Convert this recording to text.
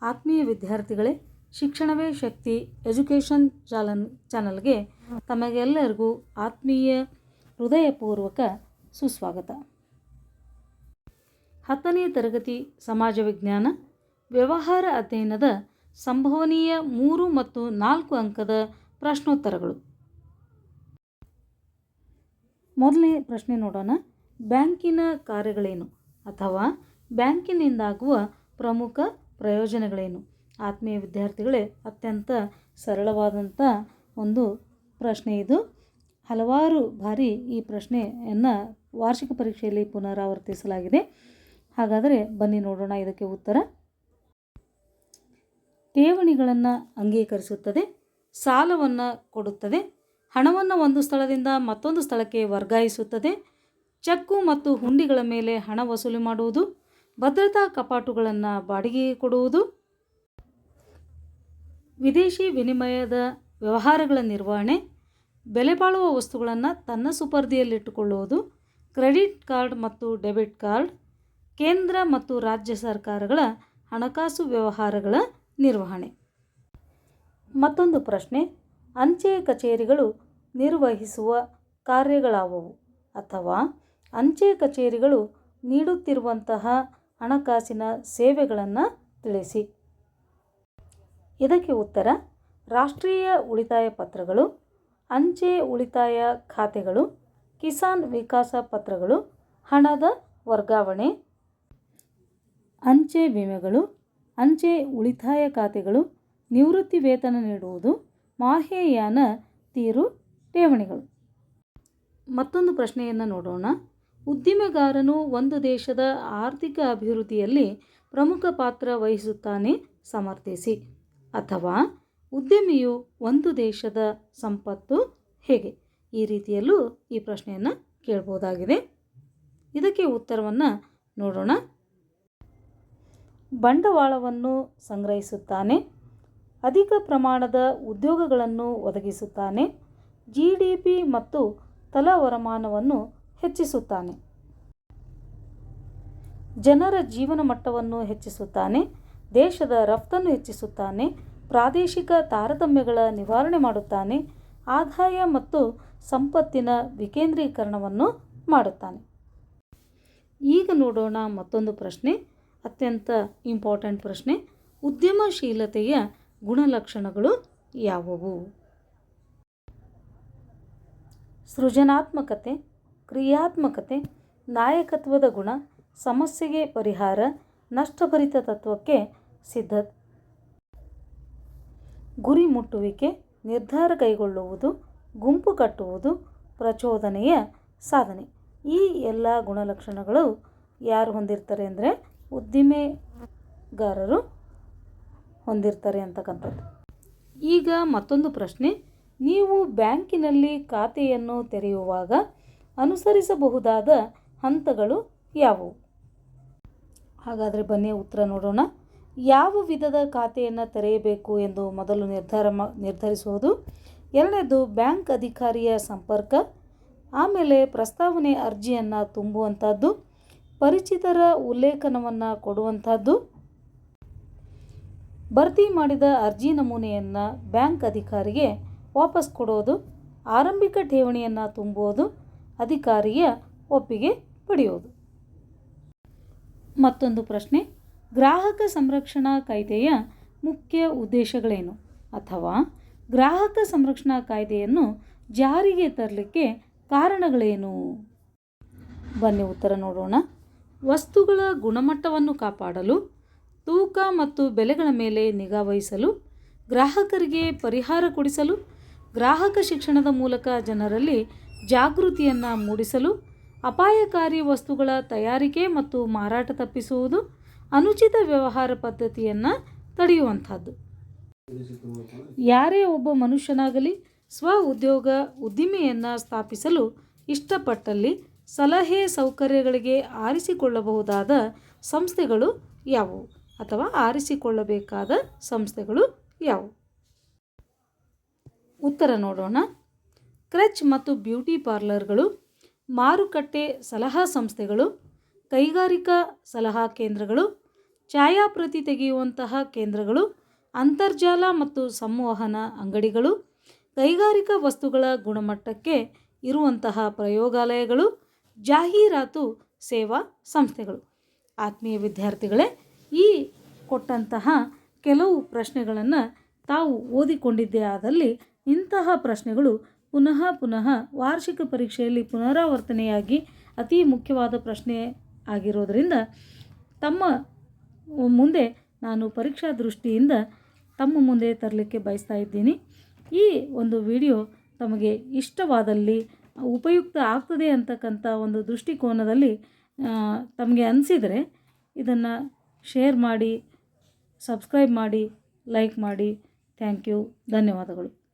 ಆತ್ಮೀಯ ವಿದ್ಯಾರ್ಥಿಗಳೇ, ಶಿಕ್ಷಣವೇ ಶಕ್ತಿ ಎಜುಕೇಷನ್ ಚಾನಲ್ಗೆ ತಮಗೆಲ್ಲರಿಗೂ ಆತ್ಮೀಯ ಹೃದಯಪೂರ್ವಕ ಸುಸ್ವಾಗತ. 10ನೇ ತರಗತಿ ಸಮಾಜ ವಿಜ್ಞಾನ ವ್ಯವಹಾರ ಅಧ್ಯಯನದ ಸಂಭವನೀಯ 3 ಮತ್ತು 4 ಅಂಕದ ಪ್ರಶ್ನೋತ್ತರಗಳು. ಮೊದಲನೇ ಪ್ರಶ್ನೆ ನೋಡೋಣ. ಬ್ಯಾಂಕಿನ ಕಾರ್ಯಗಳೇನು ಅಥವಾ ಬ್ಯಾಂಕಿನಿಂದಾಗುವ ಪ್ರಮುಖ ಪ್ರಯೋಜನಗಳೇನು? ಆತ್ಮೀಯ ವಿದ್ಯಾರ್ಥಿಗಳೇ, ಅತ್ಯಂತ ಸರಳವಾದಂಥ ಒಂದು ಪ್ರಶ್ನೆ ಇದು. ಹಲವಾರು ಬಾರಿ ಈ ಪ್ರಶ್ನೆಯನ್ನು ವಾರ್ಷಿಕ ಪರೀಕ್ಷೆಯಲ್ಲಿ ಪುನರಾವರ್ತಿಸಲಾಗಿದೆ. ಹಾಗಾದರೆ ಬನ್ನಿ ನೋಡೋಣ ಇದಕ್ಕೆ ಉತ್ತರ. ಠೇವಣಿಗಳನ್ನು ಅಂಗೀಕರಿಸುತ್ತದೆ, ಸಾಲವನ್ನು ಕೊಡುತ್ತದೆ, ಹಣವನ್ನು ಒಂದು ಸ್ಥಳದಿಂದ ಮತ್ತೊಂದು ಸ್ಥಳಕ್ಕೆ ವರ್ಗಾಯಿಸುತ್ತದೆ, ಚೆಕ್ಕು ಮತ್ತು ಹುಂಡಿಗಳ ಮೇಲೆ ಹಣ ವಸೂಲಿ ಮಾಡುವುದು, ಭದ್ರತಾ ಕಪಾಟುಗಳನ್ನು ಬಾಡಿಗೆಗೆ ಕೊಡುವುದು, ವಿದೇಶಿ ವಿನಿಮಯದ ವ್ಯವಹಾರಗಳ ನಿರ್ವಹಣೆ, ಬೆಲೆಬಾಳುವ ವಸ್ತುಗಳನ್ನು ತನ್ನ ಸುಪರ್ದಿಯಲ್ಲಿಟ್ಟುಕೊಳ್ಳುವುದು, ಕ್ರೆಡಿಟ್ ಕಾರ್ಡ್ ಮತ್ತು ಡೆಬಿಟ್ ಕಾರ್ಡ್, ಕೇಂದ್ರ ಮತ್ತು ರಾಜ್ಯ ಸರ್ಕಾರಗಳ ಹಣಕಾಸು ವ್ಯವಹಾರಗಳ ನಿರ್ವಹಣೆ. ಮತ್ತೊಂದು ಪ್ರಶ್ನೆ, ಅಂಚೆ ಕಚೇರಿಗಳು ನಿರ್ವಹಿಸುವ ಕಾರ್ಯಗಳಾವುವು ಅಥವಾ ಅಂಚೆ ಕಚೇರಿಗಳು ನೀಡುತ್ತಿರುವಂತಹ ಹಣಕಾಸಿನ ಸೇವೆಗಳನ್ನು ತಿಳಿಸಿ. ಇದಕ್ಕೆ ಉತ್ತರ, ರಾಷ್ಟ್ರೀಯ ಉಳಿತಾಯ ಪತ್ರಗಳು, ಅಂಚೆ ಉಳಿತಾಯ ಖಾತೆಗಳು, ಕಿಸಾನ್ ವಿಕಾಸ ಪತ್ರಗಳು, ಹಣದ ವರ್ಗಾವಣೆ, ಅಂಚೆ ವಿಮೆಗಳು, ಅಂಚೆ ಉಳಿತಾಯ ಖಾತೆಗಳು, ನಿವೃತ್ತಿ ವೇತನ ನೀಡುವುದು, ಮಾಹೆಯಾನ ತೀರು ಠೇವಣಿಗಳು. ಮತ್ತೊಂದು ಪ್ರಶ್ನೆಯನ್ನು ನೋಡೋಣ. ಉದ್ದಿಮೆಗಾರನು ಒಂದು ದೇಶದ ಆರ್ಥಿಕ ಅಭಿವೃದ್ಧಿಯಲ್ಲಿ ಪ್ರಮುಖ ಪಾತ್ರ ವಹಿಸುತ್ತಾನೆ ಸಮರ್ಥಿಸಿ. ಅಥವಾ ಉದ್ಯಮಿಯು ಒಂದು ದೇಶದ ಸಂಪತ್ತು ಹೇಗೆ? ಈ ರೀತಿಯಲ್ಲೂ ಈ ಪ್ರಶ್ನೆಯನ್ನು ಕೇಳಬಹುದಾಗಿದೆ. ಇದಕ್ಕೆ ಉತ್ತರವನ್ನು ನೋಡೋಣ. ಬಂಡವಾಳವನ್ನು ಸಂಗ್ರಹಿಸುತ್ತಾನೆ, ಅಧಿಕ ಪ್ರಮಾಣದ ಉದ್ಯೋಗಗಳನ್ನು ಒದಗಿಸುತ್ತಾನೆ, GDP ಮತ್ತು ತಲಾ ವರಮಾನವನ್ನು ಹೆಚ್ಚಿಸುತ್ತಾನೆ, ಜನರ ಜೀವನ ಮಟ್ಟವನ್ನು ಹೆಚ್ಚಿಸುತ್ತಾನೆ, ದೇಶದ ರಫ್ತನ್ನು ಹೆಚ್ಚಿಸುತ್ತಾನೆ, ಪ್ರಾದೇಶಿಕ ತಾರತಮ್ಯಗಳ ನಿವಾರಣೆ ಮಾಡುತ್ತಾನೆ, ಆದಾಯ ಮತ್ತು ಸಂಪತ್ತಿನ ವಿಕೇಂದ್ರೀಕರಣವನ್ನು ಮಾಡುತ್ತಾನೆ. ಈಗ ನೋಡೋಣ ಮತ್ತೊಂದು ಪ್ರಶ್ನೆ, ಅತ್ಯಂತ ಇಂಪಾರ್ಟೆಂಟ್ ಪ್ರಶ್ನೆ. ಉದ್ಯಮಶೀಲತೆಯ ಗುಣಲಕ್ಷಣಗಳು ಯಾವುವು? ಸೃಜನಾತ್ಮಕತೆ, ಕ್ರಿಯಾತ್ಮಕತೆ, ನಾಯಕತ್ವದ ಗುಣ, ಸಮಸ್ಯೆಗೆ ಪರಿಹಾರ, ನಷ್ಟಭರಿತ ತತ್ವಕ್ಕೆ ಸಿದ್ಧತೆ, ಗುರಿ ಮುಟ್ಟುವಿಕೆ, ನಿರ್ಧಾರ ಕೈಗೊಳ್ಳುವುದು, ಗುಂಪು ಕಟ್ಟುವುದು, ಪ್ರಚೋದನೆಯ ಸಾಧನೆ. ಈ ಎಲ್ಲ ಗುಣಲಕ್ಷಣಗಳು ಯಾರು ಹೊಂದಿರ್ತಾರೆ ಅಂದರೆ ಉದ್ದಿಮೆಗಾರರು ಹೊಂದಿರ್ತಾರೆ ಅಂತಕ್ಕಂಥದ್ದು. ಈಗ ಮತ್ತೊಂದು ಪ್ರಶ್ನೆ, ನೀವು ಬ್ಯಾಂಕಿನಲ್ಲಿ ಖಾತೆಯನ್ನು ತೆರೆಯುವಾಗ ಅನುಸರಿಸಬಹುದಾದ ಹಂತಗಳು ಯಾವುವು? ಹಾಗಾದರೆ ಬನ್ನಿ ಉತ್ತರ ನೋಡೋಣ. ಯಾವ ವಿಧದ ಖಾತೆಯನ್ನು ತೆರೆಯಬೇಕು ಎಂದು ಮೊದಲು ನಿರ್ಧರಿಸುವುದು. ಎರಡನೇದು ಬ್ಯಾಂಕ್ ಅಧಿಕಾರಿಯ ಸಂಪರ್ಕ, ಆಮೇಲೆ ಪ್ರಸ್ತಾವನೆ ಅರ್ಜಿಯನ್ನು ತುಂಬುವಂಥದ್ದು, ಪರಿಚಿತರ ಉಲ್ಲೇಖನವನ್ನು ಕೊಡುವಂಥದ್ದು, ಭರ್ತಿ ಮಾಡಿದ ಅರ್ಜಿ ನಮೂನೆಯನ್ನು ಬ್ಯಾಂಕ್ ಅಧಿಕಾರಿಗೆ ವಾಪಸ್ ಕೊಡೋದು, ಆರಂಭಿಕ ಠೇವಣಿಯನ್ನು ತುಂಬುವುದು, ಅಧಿಕಾರಿಯ ಒಪ್ಪಿಗೆ ಪಡೆಯುವುದು. ಮತ್ತೊಂದು ಪ್ರಶ್ನೆ, ಗ್ರಾಹಕ ಸಂರಕ್ಷಣಾ ಕಾಯ್ದೆಯ ಮುಖ್ಯ ಉದ್ದೇಶಗಳೇನು ಅಥವಾ ಗ್ರಾಹಕ ಸಂರಕ್ಷಣಾ ಕಾಯ್ದೆಯನ್ನು ಜಾರಿಗೆ ತರಲಿಕ್ಕೆ ಕಾರಣಗಳೇನು? ಬನ್ನಿ ಉತ್ತರ ನೋಡೋಣ. ವಸ್ತುಗಳ ಗುಣಮಟ್ಟವನ್ನು ಕಾಪಾಡಲು, ತೂಕ ಮತ್ತು ಬೆಲೆಗಳ ಮೇಲೆ ನಿಗಾ ವಹಿಸಲು, ಗ್ರಾಹಕರಿಗೆ ಪರಿಹಾರ ಕೊಡಿಸಲು, ಗ್ರಾಹಕ ಶಿಕ್ಷಣದ ಮೂಲಕ ಜನರಲ್ಲಿ ಜಾಗೃತಿಯನ್ನು ಮೂಡಿಸಲು, ಅಪಾಯಕಾರಿ ವಸ್ತುಗಳ ತಯಾರಿಕೆ ಮತ್ತು ಮಾರಾಟ ತಪ್ಪಿಸುವುದು, ಅನುಚಿತ ವ್ಯವಹಾರ ಪದ್ಧತಿಯನ್ನು ತಡೆಯುವಂಥದ್ದು. ಯಾರೇ ಒಬ್ಬ ಮನುಷ್ಯನಾಗಲಿ ಉದ್ದಿಮೆಯನ್ನು ಸ್ಥಾಪಿಸಲು ಇಷ್ಟಪಟ್ಟಲ್ಲಿ ಸಲಹೆ ಸೌಕರ್ಯಗಳಿಗೆ ಆರಿಸಿಕೊಳ್ಳಬಹುದಾದ ಸಂಸ್ಥೆಗಳು ಯಾವುವು ಅಥವಾ ಆರಿಸಿಕೊಳ್ಳಬೇಕಾದ ಸಂಸ್ಥೆಗಳು ಯಾವುವು? ಉತ್ತರ ನೋಡೋಣ. ಕ್ರಚ್ ಮತ್ತು ಬ್ಯೂಟಿ ಪಾರ್ಲರ್ಗಳು, ಮಾರುಕಟ್ಟೆ ಸಲಹಾ ಸಂಸ್ಥೆಗಳು, ಕೈಗಾರಿಕಾ ಸಲಹಾ ಕೇಂದ್ರಗಳು, ಛಾಯಾಪ್ರತಿ ತೆಗೆಯುವಂತಹ ಕೇಂದ್ರಗಳು, ಅಂತರ್ಜಾಲ ಮತ್ತು ಸಂವಹನ ಅಂಗಡಿಗಳು, ಕೈಗಾರಿಕಾ ವಸ್ತುಗಳ ಗುಣಮಟ್ಟಕ್ಕೆ ಇರುವಂತಹ ಪ್ರಯೋಗಾಲಯಗಳು, ಜಾಹೀರಾತು ಸೇವಾ ಸಂಸ್ಥೆಗಳು. ಆತ್ಮೀಯ ವಿದ್ಯಾರ್ಥಿಗಳೇ, ಈ ಕೊಟ್ಟಂತಹ ಕೆಲವು ಪ್ರಶ್ನೆಗಳನ್ನು ತಾವು ಓದಿಕೊಂಡಿದ್ದೇ ಆದಲ್ಲಿ ಇಂತಹ ಪ್ರಶ್ನೆಗಳು ಪುನಃ ವಾರ್ಷಿಕ ಪರೀಕ್ಷೆಯಲ್ಲಿ ಪುನರಾವರ್ತನೆಯಾಗಿ ಅತಿ ಮುಖ್ಯವಾದ ಪ್ರಶ್ನೆ ಆಗಿರೋದರಿಂದ ತಮ್ಮ ಮುಂದೆ ನಾನು ಪರೀಕ್ಷಾ ದೃಷ್ಟಿಯಿಂದ ತಮ್ಮ ಮುಂದೆ ತರಲಿಕ್ಕೆ ಬಯಸ್ತಾ ಇದ್ದೀನಿ. ಈ ಒಂದು ವಿಡಿಯೋ ತಮಗೆ ಇಷ್ಟವಾದಲ್ಲಿ, ಉಪಯುಕ್ತ ಆಗ್ತದೆ ಅಂತಕ್ಕಂಥ ಒಂದು ದೃಷ್ಟಿಕೋನದಲ್ಲಿ ತಮಗೆ ಅನಿಸಿದರೆ ಇದನ್ನು ಶೇರ್ ಮಾಡಿ, ಸಬ್ಸ್ಕ್ರೈಬ್ ಮಾಡಿ, ಲೈಕ್ ಮಾಡಿ. Thank you. ಧನ್ಯವಾದಗಳು.